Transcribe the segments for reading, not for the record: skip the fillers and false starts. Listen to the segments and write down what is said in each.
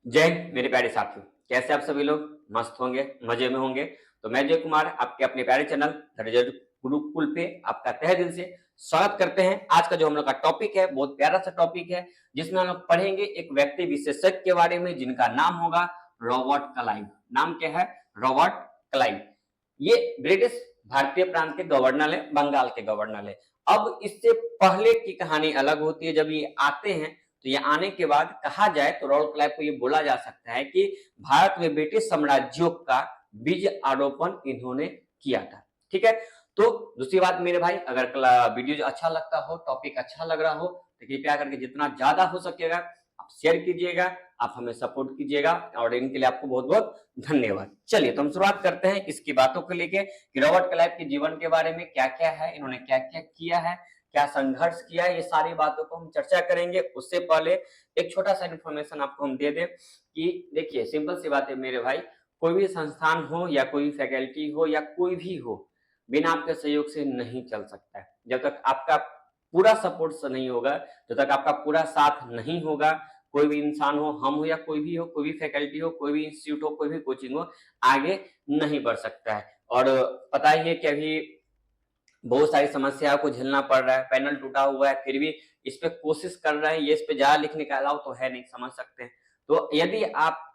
जय हिंद मेरे प्यारे साथियों। कैसे आप सभी लोग मस्त होंगे, मजे में होंगे। तो मैं जय कुमार आपके अपने प्यारे चैनल द रिजल्ट गुरुकुल पे आपका तहे दिल से स्वागत करते हैं। आज का जो हम लोग का टॉपिक है बहुत प्यारा सा टॉपिक है, जिसमें हम लोग पढ़ेंगे एक व्यक्ति विशेषज्ञ के बारे में जिनका नाम होगा रॉबर्ट क्लाइव। नाम क्या है? Robert Clive. ये ब्रिटिश भारतीय प्रांत के गवर्नर है, बंगाल के गवर्नर है। अब इससे पहले की कहानी अलग होती है। जब ये आते हैं तो ये आने के बाद कहा जाए तो रॉबर्ट क्लाइव को ये बोला जा सकता है कि भारत में ब्रिटिश साम्राज्यों का बीज आरोपण इन्होंने किया था। ठीक है, तो दूसरी बात मेरे भाई, अगर वीडियो जो अच्छा लगता हो, टॉपिक अच्छा लग रहा हो, तो कृपया करके जितना ज्यादा हो सकेगा आप शेयर कीजिएगा, आप हमें सपोर्ट कीजिएगा और इनके लिए आपको बहुत बहुत धन्यवाद। चलिए तो हम शुरुआत करते हैं इसकी बातों को लेके कि रॉबर्ट क्लाइव के जीवन के बारे में क्या क्या है, इन्होंने क्या क्या किया है, क्या संघर्ष किया है, ये सारी बातों को हम चर्चा करेंगे। उससे पहले एक छोटा सा इन्फॉर्मेशन आपको हम दे दें कि देखिए सिंपल सी बात है मेरे भाई, कोई भी संस्थान हो या कोई फैकल्टी हो या कोई भी हो, बिना आपके सहयोग से नहीं चल सकता है। जब तक आपका पूरा सपोर्ट से नहीं होगा, जब तक आपका पूरा साथ नहीं होगा, कोई भी इंसान हो, हम हो या कोई भी हो, कोई भी फैकल्टी हो, कोई भी इंस्टीट्यूट हो, कोई भी कोचिंग हो, आगे नहीं बढ़ सकता है। और पता ही है कि अभी बहुत सारी समस्याओं को झेलना पड़ रहा है, पैनल टूटा हुआ है, फिर भी इस पे कोशिश कर रहे हैं। ये इस पे ज्यादा लिखने का अलाउ तो है नहीं, समझ सकते हैं। तो यदि आप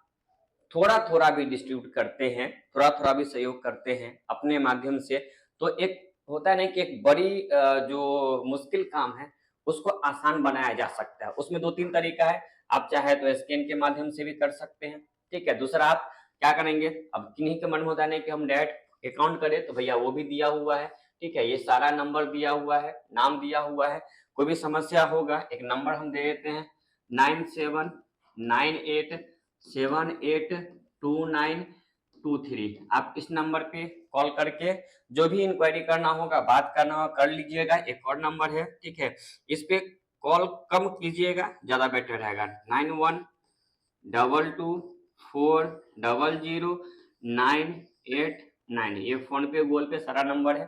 थोड़ा थोड़ा भी डिस्ट्रीब्यूट करते हैं, थोड़ा थोड़ा भी सहयोग करते हैं अपने माध्यम से, तो एक होता है ना कि एक बड़ी जो मुश्किल काम है उसको आसान बनाया जा सकता है। उसमें दो तीन तरीका है। आप चाहे तो स्कैन के माध्यम से भी कर सकते हैं। ठीक है, दूसरा आप क्या करेंगे, अब किन्हीं के मन में होता नहीं कि हम डायरेक्ट अकाउंट करें, तो भैया वो भी दिया हुआ है। ठीक है, ये सारा नंबर दिया हुआ है, नाम दिया हुआ है। कोई भी समस्या होगा एक नंबर हम दे देते हैं, 9798782923। आप इस नंबर पे कॉल करके जो भी इंक्वायरी करना होगा, बात करना होगा, कर लीजिएगा। एक और नंबर है, ठीक है, इस पे कॉल कम कीजिएगा, ज्यादा बेटर रहेगा। 9122400989। ये फोन पे गूगल पे सारा नंबर है।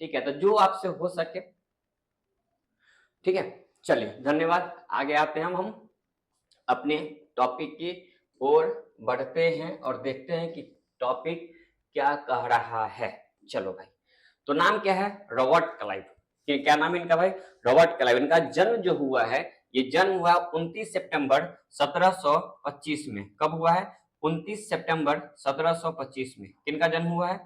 ठीक है, तो जो आपसे हो सके। ठीक है, चलिए धन्यवाद। आगे आते हैं हम अपने टॉपिक की ओर बढ़ते हैं और देखते हैं कि टॉपिक क्या कह रहा है। चलो भाई, तो नाम क्या है? Robert Clive. क्या नाम है इनका भाई? Robert Clive. इनका जन्म जो हुआ है, ये जन्म हुआ 29 सितंबर 1725 में। कब हुआ है? 29 सितंबर 1725 में। किनका जन्म हुआ है?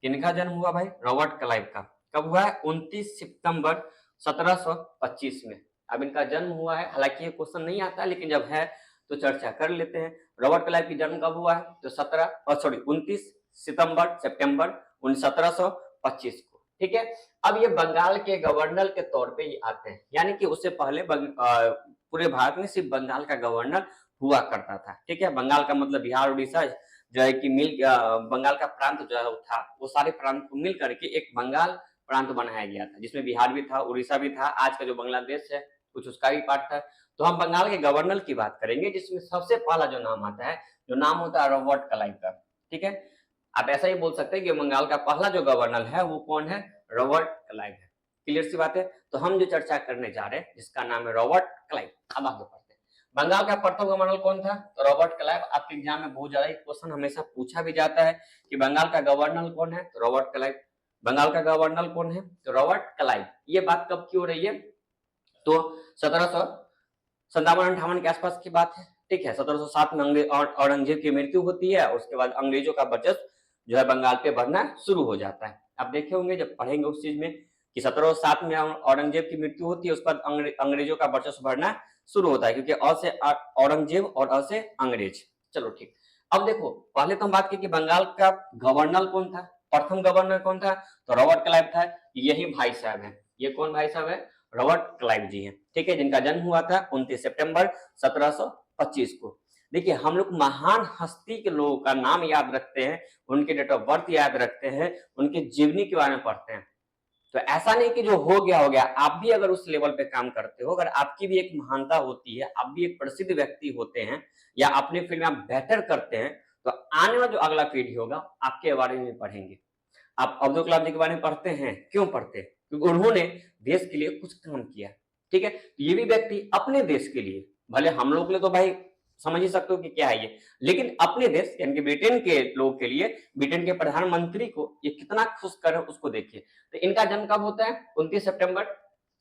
किनका जन्म हुआ भाई? रॉबर्ट क्लाइव का। कब हुआ है? 29 सितंबर 1725 में। अब इनका जन्म हुआ है, हालांकि ये क्वेश्चन नहीं आता, लेकिन जब है तो चर्चा कर लेते हैं। रॉबर्ट क्लाइव की जन्म कब हुआ है? तो 29 सितंबर 1725 को। ठीक है, अब ये बंगाल के गवर्नर के तौर पे ही आते हैं, यानी कि उससे पहले पूरे भारत में सिर्फ बंगाल का गवर्नर हुआ करता था। ठीक है, बंगाल का मतलब बिहार, उड़ीसा जो है कि बंगाल का प्रांत जो है था, वो सारे प्रांत को मिल करके एक बंगाल प्रांत बनाया गया था, जिसमें बिहार भी था, उड़ीसा भी था, आज का जो बांग्लादेश है कुछ उसका भी पार्ट था। तो हम बंगाल के गवर्नर की बात करेंगे, जिसमें सबसे पहला जो नाम आता है, जो नाम होता है रॉबर्ट क्लाइव का। ठीक है, आप ऐसा ही बोल सकते हैं कि बंगाल का पहला जो गवर्नर है वो कौन है? रॉबर्ट क्लाइव है। क्लियर सी बात है। तो हम जो चर्चा करने जा रहे हैं जिसका नाम है रॉबर्ट क्लाइव। अब आगे बढ़ते हैं। बंगाल का प्रथम गवर्नर कौन था? तो रॉबर्ट क्लाइव। आपके एग्जाम में बहुत ज्यादा क्वेश्चन हमेशा पूछा भी जाता है कि बंगाल का गवर्नर कौन है? तो रॉबर्ट क्लाइव। बंगाल का गवर्नर कौन है? तो रॉबर्ट क्लाइव। ये बात कब की हो रही है? तो 1757-58 के आसपास की बात है। ठीक है, 1707 में औरंगजेब की मृत्यु होती है, उसके बाद अंग्रेजों का वर्चस्व जो है बंगाल पे बढ़ना शुरू हो जाता है। आप देखे होंगे जब पढ़ेंगे उस चीज में कि 1707 में औरंगजेब की मृत्यु होती है, उसके बाद अंग्रेजों का वर्चस्व बढ़ना शुरू होता है, क्योंकि अ से औरंगजेब और अ से अंग्रेज। चलो ठीक, अब देखो पहले तो हम बात की कि बंगाल का गवर्नर कौन था, प्रथम गवर्नर कौन था? तो रॉबर्ट क्लाइव था। यही भाई साहब है। ये कौन भाई साहब है? रॉबर्ट क्लाइव जी हैं। ठीक है, जिनका जन्म हुआ था 29 सितंबर 1725 को। देखिए हम लोग महान हस्ती के लोगों का नाम याद रखते हैं, उनके डेट ऑफ बर्थ याद रखते हैं, उनके जीवनी के बारे में पढ़ते हैं। तो ऐसा नहीं कि जो हो गया हो गया। आप भी अगर उस लेवल पे काम करते हो, अगर आपकी भी एक महानता होती है, आप भी एक प्रसिद्ध व्यक्ति होते हैं या अपने फील्ड में आप बेहतर करते हैं, तो आने वाला जो अगला पीढ़ी होगा आपके बारे में पढ़ेंगे। आप अब्दुल कलाम जी के बारे में पढ़ते हैं, क्यों पढ़ते हैं? क्योंकि उन्होंने देश के लिए कुछ काम किया। ठीक है, तो ये भी व्यक्ति अपने देश के लिए, भले हम लोग के लिए तो भाई समझ ही सकते हो कि क्या है ये। लेकिन अपने देश यानी कि ब्रिटेन के लोगों के लिए, ब्रिटेन के प्रधानमंत्री को ये कितना खुश कर उसको देखिए। तो इनका जन्म कब होता है? 29 सितंबर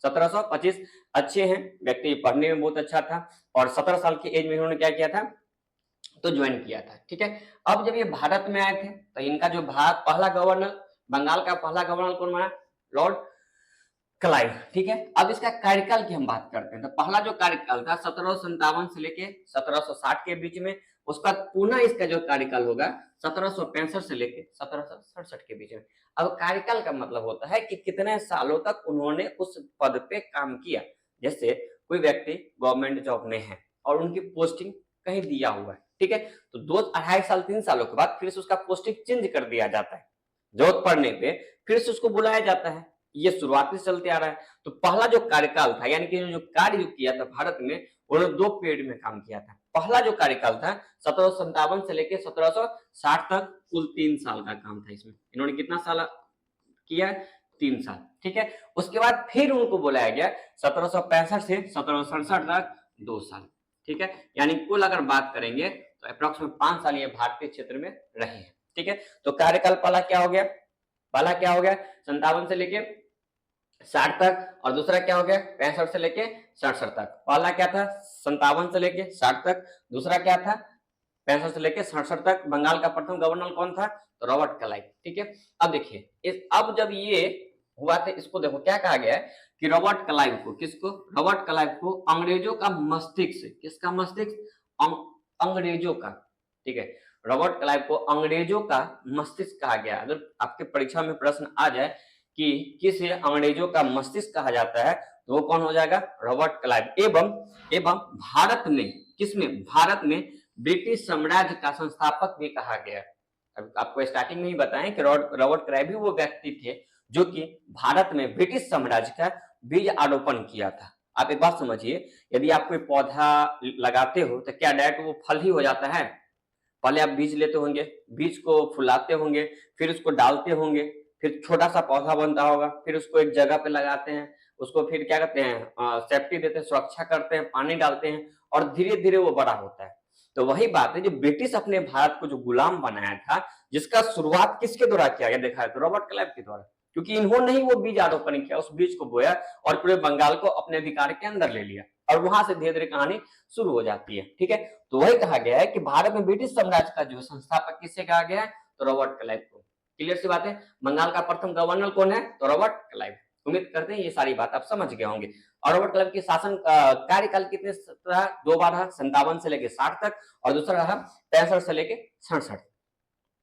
1725। अच्छे हैं व्यक्ति, पढ़ने में बहुत अच्छा था और 17 साल की एज में इन्होंने क्या किया था? तो ज्वाइन किया था। ठीक है, अब जब ये भारत में आए थे तो इनका जो भारत पहला गवर्नर, बंगाल का पहला गवर्नर कौन बना? Lord Clive. ठीक है, अब इसका कार्यकाल की हम बात करते हैं। तो पहला जो कार्यकाल था 1757 से लेके 1760 के बीच में, उसका पुनः इसका जो कार्यकाल होगा 1765 से लेके 1767 के बीच में। अब कार्यकाल का मतलब होता है कि कितने सालों तक उन्होंने उस पद पे काम किया। जैसे कोई व्यक्ति गवर्नमेंट जॉब में है और उनकी पोस्टिंग कहीं दिया हुआ है, ठीक है, तो 2 2.5 साल 3 सालों के बाद फिर से उसका पोस्टिंग चेंज कर दिया जाता है। जरूरत पड़ने पे फिर से उसको बुलाया जाता है। ये शुरुआती से चलते आ रहा है। तो पहला जो कार्यकाल था यानी कि जो कार्य किया था भारत में, उन्होंने 2 पीरियड में काम किया था। पहला जो कार्यकाल था 1757 से लेकर 1760 तक, कुल 3 साल का काम था इसमें। इन्होंने कितना साल किया? 3 साल। ठीक है, उसके बाद फिर उनको बुलाया गया 1765 से 1767 तक 2 साल। ठीक है, यानी कुल अगर बात करेंगे तो अप्रोक्सीमेट 5 साल ये भारतीय क्षेत्र में रहे हैं। ठीक है, तो कार्यकाल पहला क्या हो गया? पहला क्या हो गया? 57 से लेके 60 तक, और दूसरा क्या हो गया? 65 से लेके 67 तक। पहला क्या था? 57 से लेके 60 तक। दूसरा क्या था? 65 से लेके 67 तक। बंगाल का प्रथम गवर्नर कौन था? तो रॉबर्ट क्लाइव। ठीक है, अब देखिए अब जब ये हुआ था, इसको देखो क्या कहा गया है कि रॉबर्ट क्लाइव को, किसको? रॉबर्ट क्लाइव को अंग्रेजों का मस्तिष्क, किसका मस्तिष्क? अंग्रेजों का। ठीक है, रॉबर्ट क्लाइव को अंग्रेजों का मस्तिष्क कहा गया। अगर आपके परीक्षा में प्रश्न आ जाए कि किसे अंग्रेजों का मस्तिष्क कहा जाता है, तो वो कौन हो जाएगा? Robert Clive. एवं भारत में, किसमें? भारत में ब्रिटिश साम्राज्य का संस्थापक भी कहा गया। अब आपको स्टार्टिंग में ही बताएं कि रॉबर्ट क्लाइव भी वो व्यक्ति थे जो कि भारत में ब्रिटिश साम्राज्य का बीज आरोपण किया था। आप एक बात समझिए, यदि आप कोई पौधा लगाते हो तो क्या डायरेक्ट वो फल ही हो जाता है? पहले आप बीज लेते होंगे, बीज को फुलाते होंगे, फिर उसको डालते होंगे, फिर छोटा सा पौधा बनता होगा, फिर उसको एक जगह पे लगाते हैं, उसको फिर क्या करते हैं? सेफ्टी देते हैं, सुरक्षा करते हैं, पानी डालते हैं और धीरे धीरे वो बड़ा होता है। तो वही बात है, जो ब्रिटिश अपने भारत को जो गुलाम बनाया था, जिसका शुरुआत किसके द्वारा किया गया? देखा है तो रॉबर्ट क्लाइव के द्वारा, क्योंकि इन्होंने ही वो बीज आरोपण किया, उस बीज को बोया और पूरे बंगाल को अपने अधिकार के अंदर ले लिया, और वहां से धीरे धीरे कहानी शुरू हो जाती है। ठीक है, तो वही कहा गया है कि भारत में ब्रिटिश साम्राज्य का जो संस्थापक किसे कहा गया है? तो रॉबर्ट क्लाइव को। क्लियर सी बात है। बंगाल का प्रथम गवर्नर कौन है? तो रॉबर्ट क्लाइव। उम्मीद करते हैं ये सारी बात आप समझ गए होंगे। और रॉबर्ट क्लाइव की शासन कार्यकाल कितने रहा? 2 बार रहा, 57 से लेके 60 तक, और दूसरा रहा 65 से लेके 67।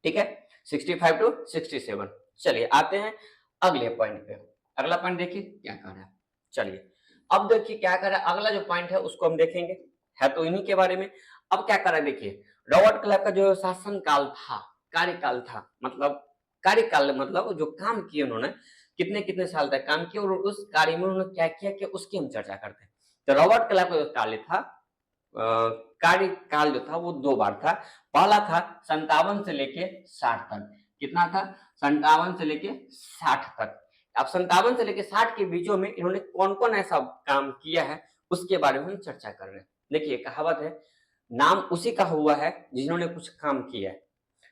ठीक है, 65 to 67। चलिए आते हैं अगले पॉइंट पे। अगला पॉइंट देखिए क्या कर रहा है। चलिए अब देखिए क्या कर रहा है। अगला जो पॉइंट है उसको हम देखेंगे, है तो इन्हीं के बारे में। अब क्या कर रहा है देखिए, रॉबर्ट क्लाइव का जो शासन काल था, कार्यकाल था, मतलब कार्यकाल मतलब जो काम किए उन्होंने, कितने कितने साल तक काम किया और उस कार्य में उन्होंने क्या किया कि उसकी हम चर्चा करते हैं। तो रॉबर्ट क्लाइव का जो कार्य था, कार्यकाल जो था वो 2 बार था। पहला था 57 से लेके 60 तक। कितना था? 57 से लेके 60 तक। अब 57 से लेके 60 के बीचों में इन्होंने कौन कौन ऐसा काम किया है उसके बारे में हम चर्चा कर रहे हैं। देखिए कहावत है, नाम उसी का हुआ है जिन्होंने कुछ काम किया है।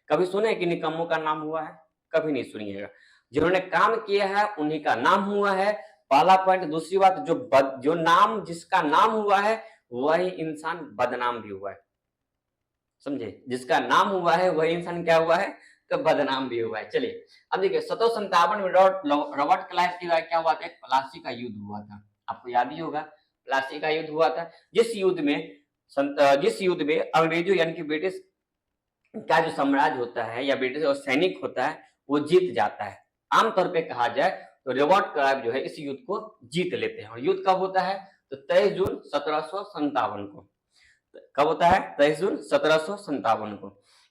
कभी सुने कि निकम्मों का नाम हुआ है? कभी नहीं सुनिएगा। जिन्होंने काम किया है उन्हीं का नाम हुआ है, पहला पॉइंट। दूसरी बात, जो नाम, जिसका नाम हुआ है वही इंसान बदनाम भी हुआ है। समझे? जिसका नाम हुआ है वही इंसान क्या हुआ है? तो बदनाम भी हुआ है। चलिए अब देखिए 1757 में रॉबर्ट क्लाइव की क्या हुआ था? प्लासी का युद्ध हुआ था। आपको याद ही होगा, प्लासी का युद्ध हुआ था, जिस युद्ध में अंग्रेजों यानी कि ब्रिटिश का जो साम्राज्य होता है या ब्रिटिश और सैनिक होता है वो जीत जाता है। आमतौर पे कहा जाए तो रॉबर्ट क्लाइव जो है इस युद्ध को जीत लेते हैं। और युद्ध कब होता है? तो 23 जून 1757 को। कब होता है? 23 जून 1757 को।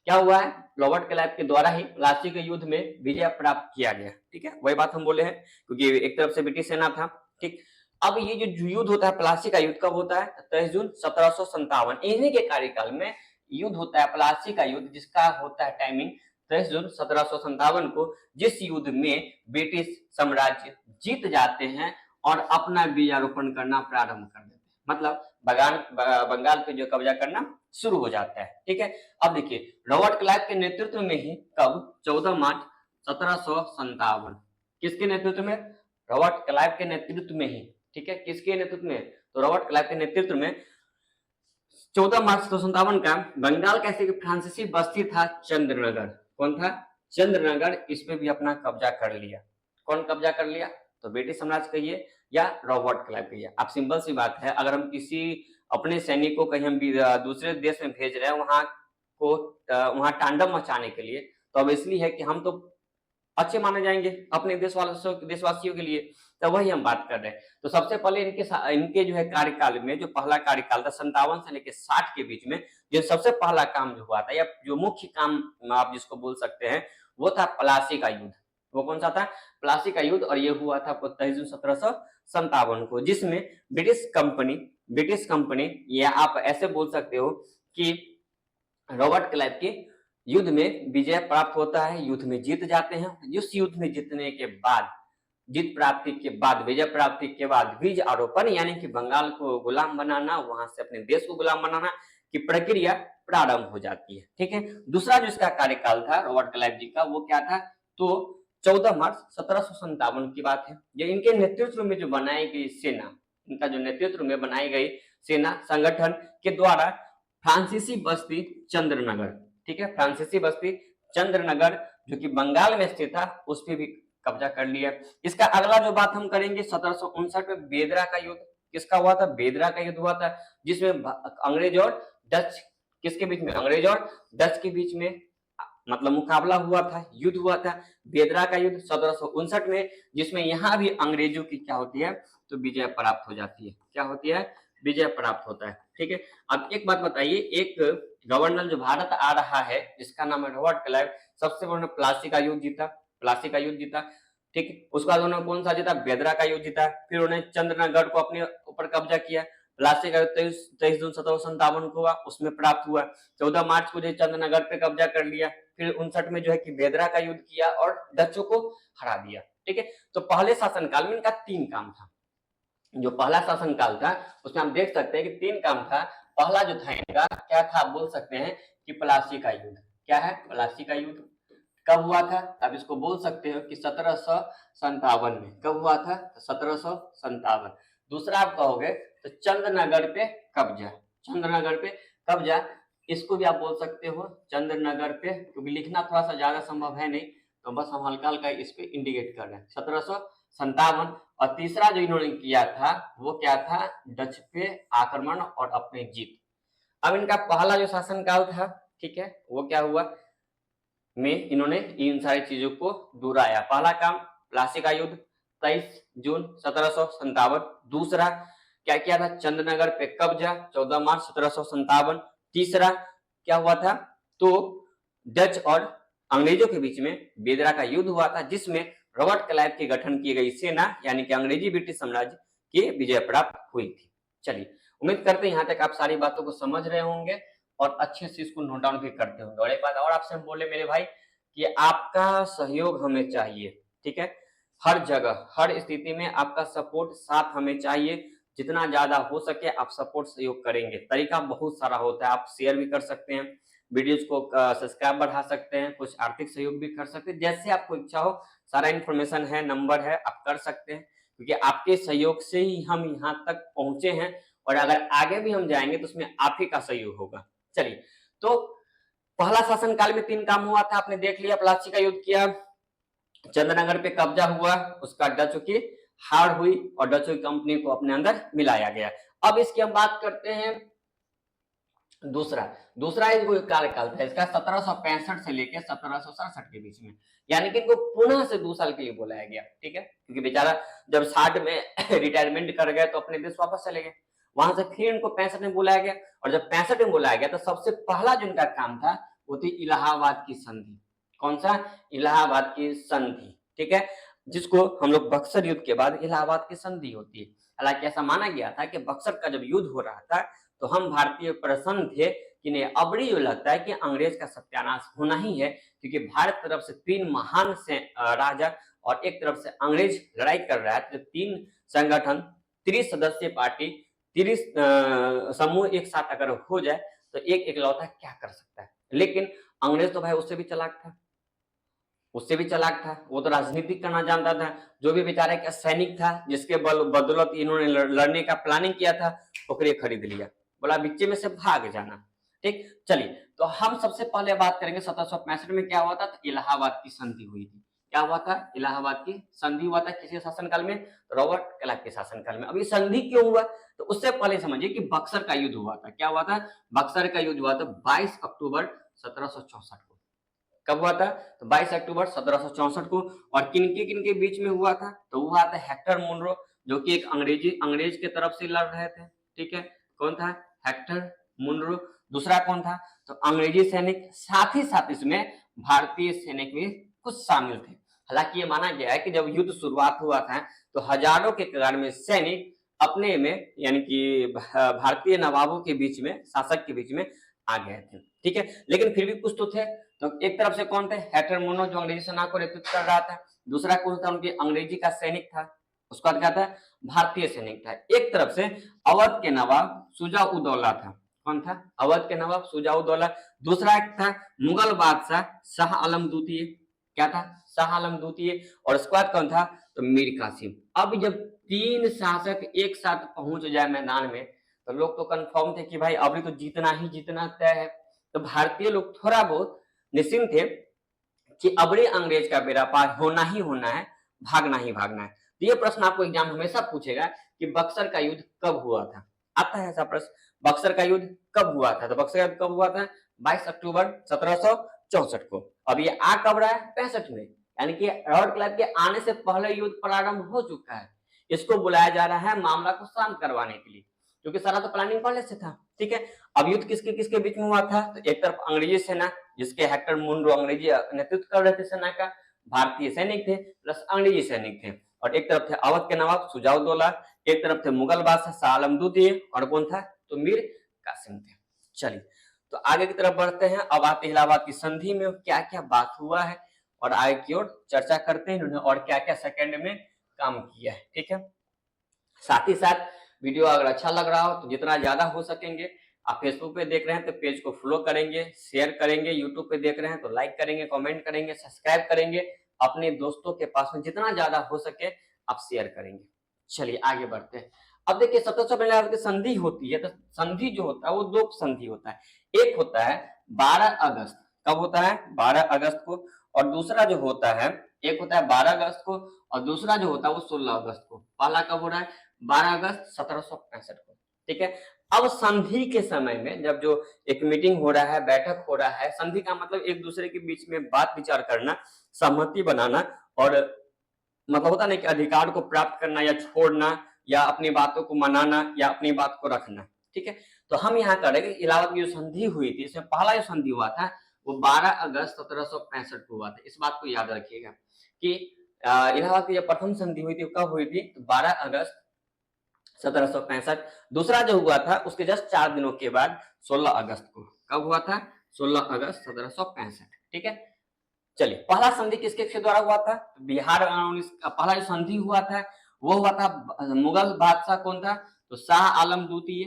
क्या हुआ है? रॉबर्ट क्लाइव के द्वारा ही प्लासी के युद्ध में विजय प्राप्त किया गया। ठीक है, वही बात हम बोले हैं, क्योंकि एक तरफ से ब्रिटिश सेना था। ठीक, अब ये जो युद्ध होता है प्लासी का युद्ध कब होता है? 23 जून 1757। इन्हीं के कार्यकाल में युद्ध होता है प्लासी का युद्ध, जिसका होता है टाइमिंग 23 जून 1757 को, जिस युद्ध में ब्रिटिश साम्राज्य जीत जाते हैं और अपना बीजारोपण करना प्रारंभ कर देते हैं। मतलब बंगाल पे जो कब्जा करना शुरू हो जाता है। ठीक है, अब देखिए रॉबर्ट क्लाइव के नेतृत्व में ही कब 14 मार्च 1757, किसके नेतृत्व में? रॉबर्ट क्लाइव के नेतृत्व में ही। ठीक है, किसके नेतृत्व में? तो रॉबर्ट क्लाइव के नेतृत्व में 14 मार्च 1757 का बंगाल का एक फ्रांसीसी बस्ती था चंद्रनगर। कौन था? चंद्रनगर। इस पे भी अपना कब्जा कर लिया। कौन कब्जा कर लिया? तो ब्रिटिश साम्राज्य कहिए या रॉबर्ट क्लाइव कहिए। आप सिंपल सी बात है, अगर हम किसी अपने सैनिक को कहीं हम दूसरे देश में भेज रहे हैं वहां तांडव मचाने के लिए, तो अब इसलिए है कि हम तो अच्छे माने जाएंगे अपने देशवासियों के लिए। तो वही हम बात कर रहे हैं। तो सबसे पहले इनके जो है कार्यकाल में, जो पहला कार्यकाल था 57 से लेकर 60 के बीच में, जो सबसे पहला काम जो हुआ था या जो मुख्य काम आप जिसको बोल सकते हैं, वो था प्लासी का युद्ध। वो कौन सा था? प्लासी का युद्ध। और ये हुआ था 23 जून 1757 को, जिसमें ब्रिटिश कंपनी या आप ऐसे बोल सकते हो कि रॉबर्ट क्लाइव के युद्ध में विजय प्राप्त होता है, युद्ध में जीत जाते हैं। इस युद्ध में जीतने के बाद, जीत प्राप्ति के बाद, विजय प्राप्ति के बाद बीज आरोपण यानी कि बंगाल को गुलाम बनाना, वहां से अपने देश को गुलाम बनाना की प्रक्रिया प्रारंभ हो जाती है। ठीक है, दूसरा जो इसका कार्यकाल था रॉबर्ट क्लाइव जी का, वो क्या था? तो 14 मार्च 1757 की बात है। ये इनके नेतृत्व में जो बनाई गई सेना, इनका जो नेतृत्व में बनाई गई सेना संगठन के द्वारा फ्रांसीसी बस्ती चंद्रनगर, ठीक है, फ्रांसीसी बस्ती चंद्रनगर जो कि बंगाल में स्थित था, उस पर भी कब्जा कर लिया। इसका अगला जो बात हम करेंगे 1759 में बेदरा का युद्ध। किसका हुआ था? बेदरा का युद्ध हुआ था, जिसमें अंग्रेज और डच, किसके बीच में? अंग्रेज और डच के बीच में मतलब मुकाबला हुआ था, युद्ध हुआ था, बेदरा का युद्ध 1759 में, जिसमें यहाँ भी अंग्रेजों की क्या होती है? तो विजय प्राप्त हो जाती है। क्या होती है? विजय प्राप्त होता है। ठीक है, अब एक बात बताइए, एक गवर्नर जो भारत आ रहा है जिसका नाम है रॉबर्ट क्लाइव, सबसे पहले प्लासी का युद्ध जीता, प्लासी का युद्ध जीता। ठीक है, उसके बाद उन्होंने कौन सा जीता? बेदरा का युद्ध जीता। फिर उन्होंने चंद्रनगढ़ को अपने ऊपर कब्जा किया। प्लासी का 23 जून 1757 को हुआ, उसमें प्राप्त हुआ। 14 मार्च को जो चंद्रनगढ़ पे कब्जा कर लिया। फिर 59 में जो है कि बेदरा का युद्ध किया और डचों को हरा दिया। ठीक है, तो पहले शासनकाल में इनका 3 काम था। जो पहला शासनकाल था उसमें हम देख सकते हैं कि 3 काम था। पहला जो था इनका क्या था? आप बोल सकते हैं कि प्लासी का युद्ध। क्या है? प्लासी का युद्ध कब हुआ था? अब इसको बोल सकते हो कि 1757 में। कब हुआ था? 1757। दूसरा आप कहोगे तो चंद्रनगढ़ पे कब्जा, चंद्रनगढ़ पे कब्जा, इसको भी आप बोल सकते हो चंद्रनगढ़ पे, क्योंकि लिखना थोड़ा सा ज्यादा संभव है नहीं, तो बस हम हल्का हल्का इस पे इंडिकेट कर रहे हैं 1757। और तीसरा जो इन्होंने किया था वो क्या था? डच पे आक्रमण और अपनी जीत। अब इनका पहला जो शासनकाल था, ठीक है, वो क्या हुआ? में इन्होंने इन सारी चीजों को दोहराया। पहला काम प्लासी का युद्ध 23 जून 1757। दूसरा क्या किया था? चंद्रनगर पे कब्जा 14 मार्च 1757। तीसरा क्या हुआ था? तो डच और अंग्रेजों के बीच में बेदरा का युद्ध हुआ था, जिसमें रॉबर्ट क्लाइव के गठन की गई सेना यानी कि अंग्रेजी ब्रिटिश साम्राज्य की विजय प्राप्त हुई थी। चलिए, उम्मीद करते हैं यहाँ तक आप सारी बातों को समझ रहे होंगे और अच्छे से इसको नोट डाउन भी करते होंगे। और एक बात और आपसे हम बोले मेरे भाई कि आपका सहयोग हमें चाहिए। ठीक है, हर जगह हर स्थिति में आपका सपोर्ट साथ हमें चाहिए। जितना ज्यादा हो सके आप सपोर्ट सहयोग करेंगे। तरीका बहुत सारा होता है, आप शेयर भी कर सकते हैं, वीडियोज को सब्सक्राइब बढ़ा सकते हैं, कुछ आर्थिक सहयोग भी कर सकते हैं, जैसे आपको इच्छा हो। सारा इन्फॉर्मेशन है, नंबर है, आप कर सकते हैं, क्योंकि आपके सहयोग से ही हम यहाँ तक पहुंचे हैं और अगर आगे भी हम जाएंगे तो उसमें आप ही का सहयोग होगा। चलिए, तो पहला शासनकाल में 3 काम हुआ था, आपने देख लिया। प्लासी का युद्ध किया, चंद्रनगर पे कब्जा हुआ, उसका डचों की हार हुई और डचों की कंपनी को अपने अंदर मिलाया गया। अब इसकी हम बात करते हैं दूसरा कार्यकाल था इसका 1765 से लेकर 1767 के बीच में, यानी कि इनको पुनः से 2 साल के लिए बुलाया गया। ठीक है, क्योंकि बेचारा जब 60 में रिटायरमेंट कर गए तो अपने देश वापस चले गए। वहां से फिर इनको 65 में बुलाया गया और जब 65 में बुलाया गया तो सबसे पहला जो इनका काम था वो थी इलाहाबाद की संधि। कौन सा? इलाहाबाद की संधि। ठीक है, जिसको हम लोग बक्सर युद्ध के बाद इलाहाबाद की संधि होती है। हालांकि ऐसा माना गया था कि बक्सर का जब युद्ध हो रहा था तो हम भारतीय प्रसन्न थे कि नहीं, अब जो लगता है कि अंग्रेज का सत्यानाश होना ही है, क्योंकि भारत तरफ से 3 महान से राजा और एक तरफ से अंग्रेज लड़ाई कर रहा है। तो 3 संगठन, 30 सदस्यीय पार्टी, 30 समूह एक साथ अगर हो जाए तो एक इकलौता क्या कर सकता है। लेकिन अंग्रेज तो भाई उससे भी चालाक था, उससे भी चालाक था, वो तो राजनीति करना जानता था। जो भी बेचारा एक सैनिक था जिसके बदौलत इन्होंने लड़ने का प्लानिंग किया था, ओकरे खरीद लिया, बोला बीचे में से भाग जाना। ठीक, चलिए तो हम सबसे पहले बात करेंगे 1765 में क्या हुआ था। तो इलाहाबाद की संधि हुई थी। क्या हुआ था? इलाहाबाद की संधि हुआ था। किसके शासनकाल में? रॉबर्ट क्लाइव के शासनकाल में। अब ये संधि क्यों हुआ? तो उससे पहले समझिए कि बक्सर का युद्ध हुआ था। क्या हुआ था? बक्सर का युद्ध हुआ था 22 अक्टूबर 1764 को। कब हुआ था? तो 22 अक्टूबर 1764 को। और किनके बीच में हुआ था? तो हुआ था हेक्टर मुनरो, जो कि एक अंग्रेज के तरफ से लड़ रहे थे। ठीक है, कौन था? Hector Munro. दूसरा कौन था? तो अंग्रेजी सैनिक, साथ ही साथ इसमें भारतीय सैनिक भी कुछ शामिल थे। हालांकि ये माना गया है कि जब युद्ध शुरुआत हुआ था तो हजारों के कगार में सैनिक अपने में, यानी कि भारतीय नवाबों के बीच में, शासक के बीच में आ गए थे। ठीक है, लेकिन फिर भी कुछ तो थे। तो एक तरफ से कौन थे? हेक्टर मुनरो, जो अंग्रेजी सेना को नेतृत्व कर रहा था। दूसरा कौन था? उनके अंग्रेजी का सैनिक था। उसका क्या था? भारतीय सैनिक था। एक तरफ से अवध के नवाब शुजा-उद-दौला था। कौन था? अवध के नवाब शुजा-उद-दौला। दूसरा एक था मुगल बादशाह शाह आलम द्वितीय। क्या था? शाह आलम द्वितीय। और उसके बाद कौन था? तो मीर कासिम। अब जब तीन शासक एक साथ पहुंच जाए मैदान में, तो लोग तो कंफर्म थे कि भाई अभी तो जीतना ही जीतना तय है। तो भारतीय लोग थोड़ा बहुत निश्चिंत थे कि अबड़े अंग्रेज का बेड़ा पार होना ही होना है, भागना ही भागना है। तो ये प्रश्न आपको एग्जाम हमेशा पूछेगा कि बक्सर का युद्ध कब हुआ था। आता है ऐसा प्रश्न, बक्सर का युद्ध कब हुआ था? तो बक्सर का युद्ध कब हुआ था? 22 अक्टूबर 1764 को। अब ये आ कब रहा है? 65 में, यानी कि रॉबर्ट क्लाइव के आने से पहले युद्ध प्रारंभ हो चुका है। इसको बुलाया जा रहा है मामला को शांत करवाने के लिए, क्योंकि सारा तो प्लानिंग पहले से था। ठीक है, अब युद्ध किसके किसके बीच में हुआ था? तो एक तरफ अंग्रेजी सेना, जिसके हेक्टर मुनरो अंग्रेजी नेतृत्व कर रहे थे सेना का, भारतीय सैनिक थे प्लस अंग्रेजी सैनिक थे। और एक तरफ थे अवध के नवाब शुजा-उद-दौला, एक तरफ थे मुगल बादशाह शाह आलम द्वितीय, और कौन था? तो मीर कासिम थे। चलिए तो आगे की तरफ बढ़ते हैं। अब आते हैं इलाहाबाद की संधि में क्या क्या बात हुआ है, और आगे की ओर चर्चा करते हैं इन्होंने और क्या क्या सेकंड में काम किया है। ठीक है, साथ ही साथ वीडियो अगर अच्छा लग रहा हो तो जितना ज्यादा हो सकेंगे, आप फेसबुक पे देख रहे हैं तो पेज को फॉलो करेंगे, शेयर करेंगे, यूट्यूब पे देख रहे हैं तो लाइक करेंगे, कमेंट करेंगे, सब्सक्राइब करेंगे, अपने दोस्तों के पास में जितना ज्यादा हो सके आप शेयर करेंगे। चलिए आगे बढ़ते हैं। अब देखिए सबसे पहले संधि होती है, तो संधि जो होता है वो दो संधि होता है। एक होता है 12 अगस्त, कब होता है? 12 अगस्त को। और दूसरा जो होता है, एक होता है 12 अगस्त को और दूसरा जो होता है वो 16 अगस्त को। पहला कब हो रहा है? 12 अगस्त 1765 को। ठीक है, अब संधि के समय में जब जो एक मीटिंग हो रहा है, बैठक हो रहा है, संधि का मतलब एक दूसरे के बीच में बात विचार करना, सहमति बनाना, और मतलब होता नहीं कि अधिकार को प्राप्त करना या छोड़ना, या अपनी बातों को मनाना या अपनी बात को रखना। ठीक है, तो हम यहाँ करेंगे इलाहाबाद की जो संधि हुई थी, इसमें पहला जो संधि हुआ था वो 12 अगस्त 1765 को हुआ था। इस बात को याद रखिएगा कि इलाहाबाद की जो प्रथम संधि हुई थी कब हुई थी? तो 12 अगस्त 1765। दूसरा जो हुआ था उसके जस्ट 4 दिनों के बाद 16 अगस्त को। कब हुआ था? 16 अगस्त 1765। ठीक है, चलिए पहला संधि किसके द्वारा हुआ था? बिहार पहला जो संधि हुआ था वो हुआ था मुगल बादशाह कौन था? तो शाह आलम द्वितीय।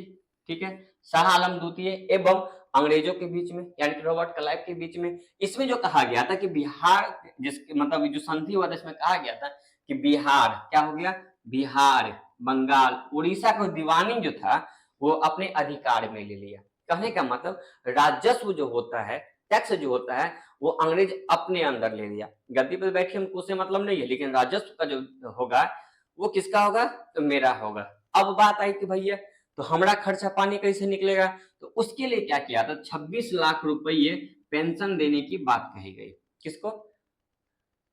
ठीक है, शाह आलम द्वितीय एवं अंग्रेजों के बीच में, यानी कि रॉबर्ट क्लाइव के बीच में। इसमें जो कहा गया था कि बिहार, जिसके मतलब जो संधि हुआ था इसमें कहा गया था कि बिहार क्या हो गया? बिहार, बंगाल, उड़ीसा का दीवानी जो था वो अपने अधिकार में ले लिया। कहने का मतलब राजस्व जो होता है, टैक्स जो होता है, वो अंग्रेज अपने अंदर ले लिया। गद्दी पर बैठे हमको उससे मतलब नहीं है, लेकिन राजस्व का जो होगा वो किसका होगा? तो मेरा होगा। अब बात आई कि भैया तो हमारा खर्चा पानी कैसे निकलेगा? तो उसके लिए क्या किया था? 26 लाख रुपये पेंशन देने की बात कही गई। किसको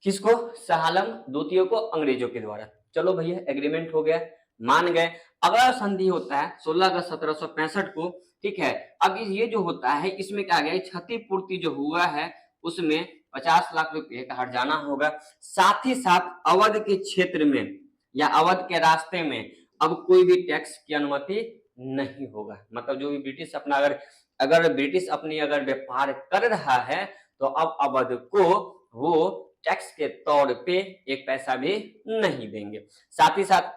किसको? शाह आलम द्वितीय को, अंग्रेजों के द्वारा। चलो भैया एग्रीमेंट हो गया, मान गए। अगला संधि होता है 16 अगस्त 1765 को। ठीक है, अब ये जो होता है इसमें क्या गया? क्षतिपूर्ति जो हुआ है उसमें 50 लाख रुपए का हर्जाना होगा। साथ ही साथ अवध के क्षेत्र में या अवध के रास्ते में अब कोई भी टैक्स की अनुमति नहीं होगा। मतलब जो भी ब्रिटिश अपना अगर ब्रिटिश अपनी अगर व्यापार कर रहा है तो अब अवध को वो टैक्स के तौर पे एक पैसा भी नहीं देंगे। साथ ही साथ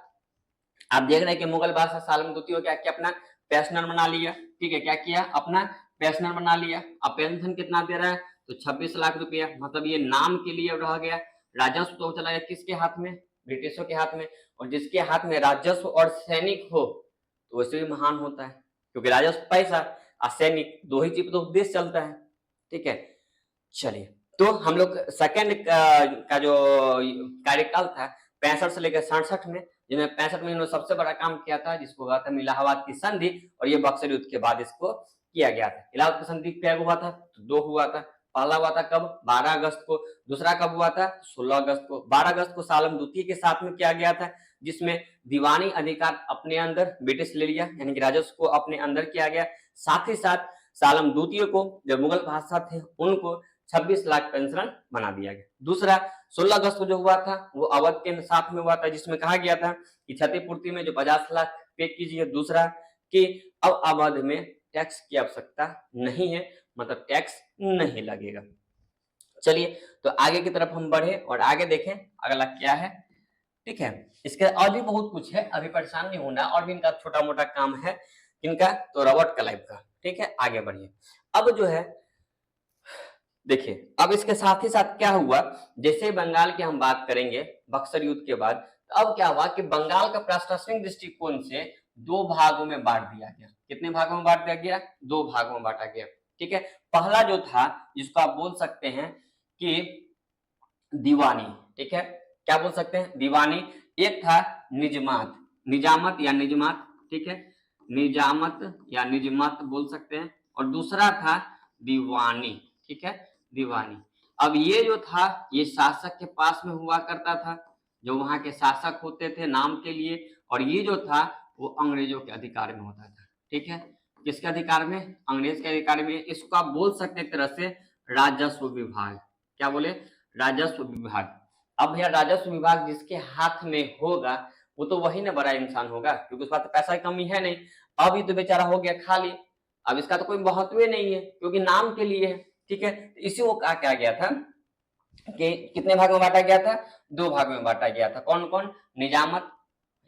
आप देख रहे हैं कि मुगल बादशाह शाह आलम द्वितीय क्या क्या अपना पर्सनल बना लिया। ठीक है, क्या किया, अपना पेंशनर बना लिया। अब पेंशन कितना दे रहा है, तो 26 लाख रुपया, मतलब ये नाम के लिए रह गया। राजस्व तो चला गया किसके हाथ में, ब्रिटिशों के हाथ में। और जिसके हाथ में राजस्व और सैनिक हो तो वैसे भी महान होता है, क्योंकि राजस्व पैसा और सैनिक दो ही चीज तो देश चलता है। ठीक है, चलिए, तो हम लोग सेकंड का जो कार्यकाल था 65 से लेकर 67 में, जिन्हें 65 में इन्होंने सबसे बड़ा काम किया था, जिसको कहा था इलाहाबाद की संधि, और ये बक्सर युद्ध के बाद इसको किया गया था। इलाहाबाद की संधि क्या हुआ था, तो 2 हुआ था। पहला हुआ था कब, 12 अगस्त को। दूसरा कब हुआ था, 16 अगस्त को। 12 अगस्त को सालम द्वितीय के साथ में किया गया था, जिसमें दीवानी अधिकार अपने अंदर ब्रिटिश ले लिया, यानी कि राजस्व को अपने अंदर किया गया। साथ ही साथ सालम द्वितीय को, जो मुगल बादशाह थे, उनको 26 लाख पेंशन बना दिया गया। दूसरा 16 अगस्त को जो हुआ था वो अवध के साथ में हुआ था, जिसमें कहा गया था कि क्षतिपूर्ति में जो 50 लाख पे कीजिए। दूसरा कि अब अवध में टैक्स की आवश्यकता नहीं है, मतलब टैक्स नहीं लगेगा। चलिए, तो आगे की तरफ हम बढ़े और आगे देखें अगला क्या है। ठीक है, इसके और भी बहुत कुछ है, अभी परेशान नहीं होना, और भी इनका छोटा मोटा काम है इनका, तो रॉबर्ट क्लाइव का। ठीक है, आगे बढ़िए। अब जो है देखिए, अब इसके साथ ही साथ क्या हुआ, जैसे बंगाल की हम बात करेंगे बक्सर युद्ध के बाद, तो अब क्या हुआ कि बंगाल का प्रशासनिक दृष्टिकोण से 2 भागों में बांट दिया गया। कितने भागों में बांट दिया गया, 2 भागों में बांटा गया। ठीक है, पहला जो था, जिसको आप बोल सकते हैं कि दीवानी। ठीक है, क्या बोल सकते हैं, दीवानी। एक था निजमात, निजामत या निजमात। ठीक है, निजामत या निजमत बोल सकते हैं। और दूसरा था दीवानी। ठीक है, दीवानी। अब ये जो था, ये शासक के पास में हुआ करता था, जो वहां के शासक होते थे नाम के लिए, और ये जो था वो अंग्रेजों के अधिकार में होता था। ठीक है, किसके अधिकार में, अंग्रेज के अधिकार में। इसको आप बोल सकते एक तरह से राजस्व विभाग। क्या बोले, राजस्व विभाग। अब भैया राजस्व विभाग जिसके हाथ में होगा वो तो वही ना बड़ा इंसान होगा, क्योंकि उसके पास पैसा की कमी है नहीं। अभी तो बेचारा हो गया खाली, अब इसका तो कोई महत्व नहीं है, क्योंकि नाम के लिए है। ठीक है, इसी को कहा गया था कि कितने भागों में बांटा गया था, 2 भागों में बांटा गया था। कौन कौन, निजामत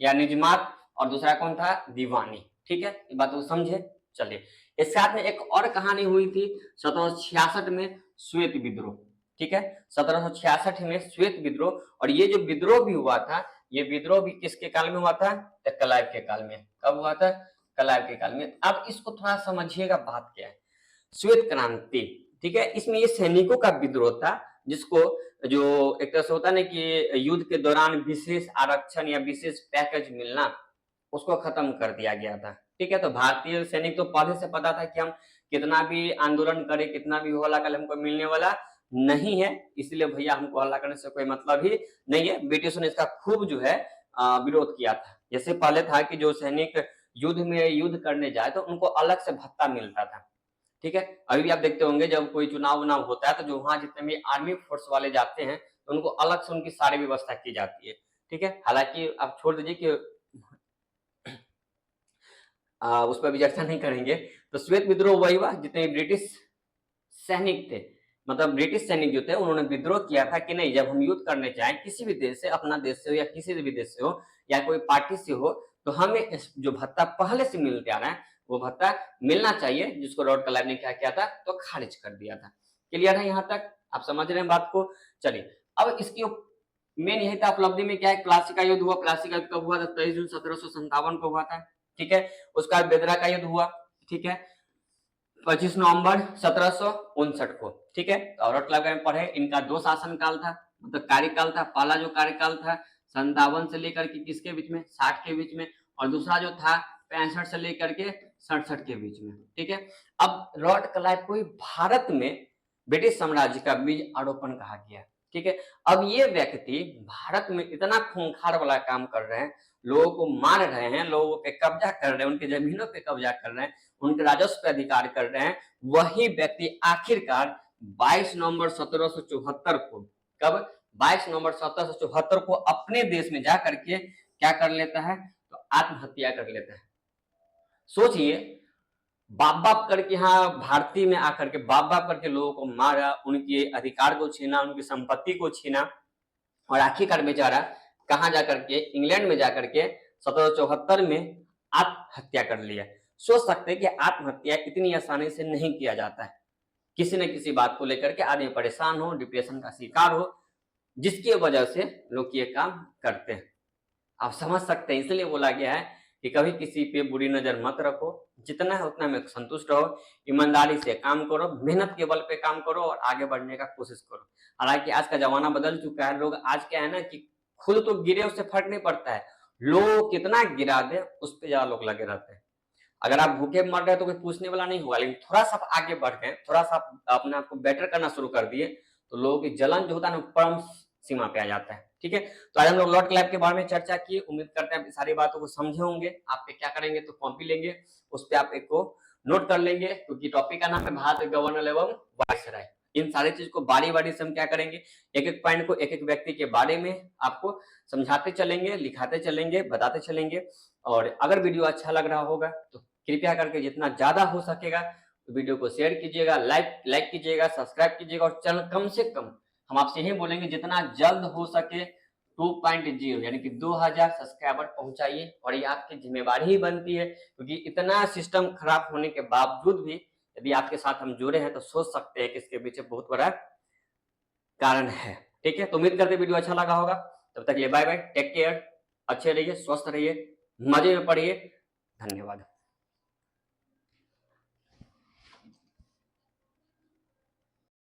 या निजमात, और दूसरा कौन था, दीवानी। ठीक है, ये बात को समझे। चलिए, इस साथ में एक और कहानी हुई थी 1766 में, श्वेत विद्रोह। ठीक है, 1766 में श्वेत विद्रोह। और ये जो विद्रोह भी हुआ था, ये विद्रोह भी किसके काल में हुआ था, क्लाइव के काल में। कब हुआ था, क्लाइव के काल में। अब इसको थोड़ा समझिएगा, बात क्या है, श्वेत क्रांति। ठीक है, इसमें ये सैनिकों का विद्रोह था, जिसको जो एक तरह से होता है ना कि युद्ध के दौरान विशेष आरक्षण या विशेष पैकेज मिलना, उसको खत्म कर दिया गया था। ठीक है, तो भारतीय सैनिक तो पहले से पता था कि हम कितना भी आंदोलन करें, कितना भी हल्ला करें, हमको मिलने वाला नहीं है, इसलिए भैया हमको हल्ला करने से कोई मतलब ही नहीं है। ब्रिटिशों ने इसका खूब जो है विरोध किया था। जैसे पहले था कि जो सैनिक युद्ध में युद्ध करने जाए तो उनको अलग से भत्ता मिलता था। ठीक है, अभी भी आप देखते होंगे जब कोई चुनाव उनाव होता है तो जो वहां जितने भी आर्मी फोर्स वाले जाते हैं तो उनको अलग से उनकी सारी व्यवस्था की जाती है। ठीक है, हालांकि आप छोड़ दीजिए कि उस पर भी चर्चा नहीं करेंगे। तो श्वेत विद्रोह वही हुआ, जितने ब्रिटिश सैनिक थे, मतलब ब्रिटिश सैनिक जो थे, उन्होंने विद्रोह किया था कि नहीं, जब हम युद्ध करने जाएं किसी भी देश से, अपना देश से हो या किसी भी देश से हो या कोई पार्टी से हो, तो हमें जो भत्ता पहले से मिलते आ रहा है वो भत्ता मिलना चाहिए, जिसको रॉबर्ट क्लाइव ने क्या किया था, तो खारिज कर दिया था। क्लियर है यहाँ तक, आप समझ रहे हैं बात को। चलिए, अब इसकी मेन यही था उपलब्धि में क्या है, प्लासी का युद्ध हुआ। प्लासी का युद्ध कब हुआ था, 23 जून 1757 को हुआ था। ठीक है, उसका बेदरा का युद्ध हुआ। ठीक है, 25 नवंबर 1759 को। ठीक है, रॉबर्ट क्लाइव में पढ़े, इनका 2 शासन काल था, मतलब कार्यकाल था। पहला जो कार्यकाल था 57 से लेकर के किसके बीच में, 60 के बीच में, और दूसरा जो था 65 से लेकर के 67 के बीच में। ठीक है, अब रॉबर्ट क्लाइव को भारत में ब्रिटिश साम्राज्य का बीज आरोपण कहा गया। ठीक है, अब ये व्यक्ति भारत में इतना खूंखार वाला काम कर रहे हैं, लोगों को मार रहे हैं, लोगों पे कब्जा कर रहे हैं, उनके जमीनों पे कब्जा कर रहे हैं, उनके राजस्व पे अधिकार कर रहे हैं। वही व्यक्ति आखिरकार 22 नवंबर 1774 को, कब, 22 नवंबर 1774 को अपने देश में जा करके क्या कर लेता है, तो आत्महत्या कर लेता है। सोचिए, बाप बाप करके यहाँ भारतीय में आकर के बाप बाप करके लोगों को मारा, उनके अधिकार को छीना, उनकी संपत्ति को छीना, और आखिरकार बेचारा कहाँ जाकर के, इंग्लैंड में जाकर के 1774 में आत्महत्या कर लिया। सोच सकते हैं कि आत्महत्या इतनी आसानी से नहीं किया जाता है। किसी न किसी बात को लेकर के आदमी परेशान हो, डिप्रेशन का शिकार हो, जिसकी वजह से लोग ये काम करते हैं। आप समझ सकते हैं, इसलिए बोला गया है कि कभी किसी पे बुरी नजर मत रखो, जितना है उतना में संतुष्ट रहो, ईमानदारी से काम करो, मेहनत के बल पे काम करो और आगे बढ़ने का कोशिश करो। हालांकि आज का जमाना बदल चुका है, लोग आज क्या है ना कि खुद तो गिरे उससे फर्क नहीं पड़ता है, लोग कितना गिरा दे उस पर ज्यादा लोग लगे रहते हैं। अगर आप भूखे मर रहे तो कोई पूछने वाला नहीं होगा, लेकिन थोड़ा सा आप आगे बढ़ गए, थोड़ा सा अपने आप को बेटर करना शुरू कर दिए, तो लोगों की जलन जो होता है ना परम सीमा पे आ जाता है। ठीक है, तो आज हम लोग लॉट क्लैप के बारे में चर्चा की। उम्मीद करते हैं आप सारी बातों को समझे होंगे। आप पे क्या करेंगे तो कॉपी लेंगे, उस पर आप एक को नोट कर लेंगे, क्योंकि टॉपिक का नाम है भारत गवर्नर एवं वायसराय। इन सारी चीज को बारी बारी से हम क्या करेंगे, एक एक पॉइंट को एक एक व्यक्ति के बारे में आपको समझाते चलेंगे, लिखाते चलेंगे, बताते चलेंगे। और अगर वीडियो अच्छा लग रहा होगा तो कृपया करके जितना ज्यादा हो सकेगा तो वीडियो को शेयर कीजिएगा, लाइक कीजिएगा, सब्सक्राइब कीजिएगा, और चैनल कम से कम हम आपसे यही बोलेंगे जितना जल्द हो सके 2.0 यानी कि 2000 सब्सक्राइबर पहुंचाइए। और ये आपकी जिम्मेवारी ही बनती है, क्योंकि इतना सिस्टम खराब होने के बावजूद भी यदि आपके साथ हम जुड़े हैं तो सोच सकते हैं कि इसके पीछे बहुत बड़ा कारण है। ठीक है, तो उम्मीद करते वीडियो अच्छा लगा होगा। तब तक ये बाय बाय, टेक केयर, अच्छे रहिए, स्वस्थ रहिए, मजे में पढ़िए। धन्यवाद।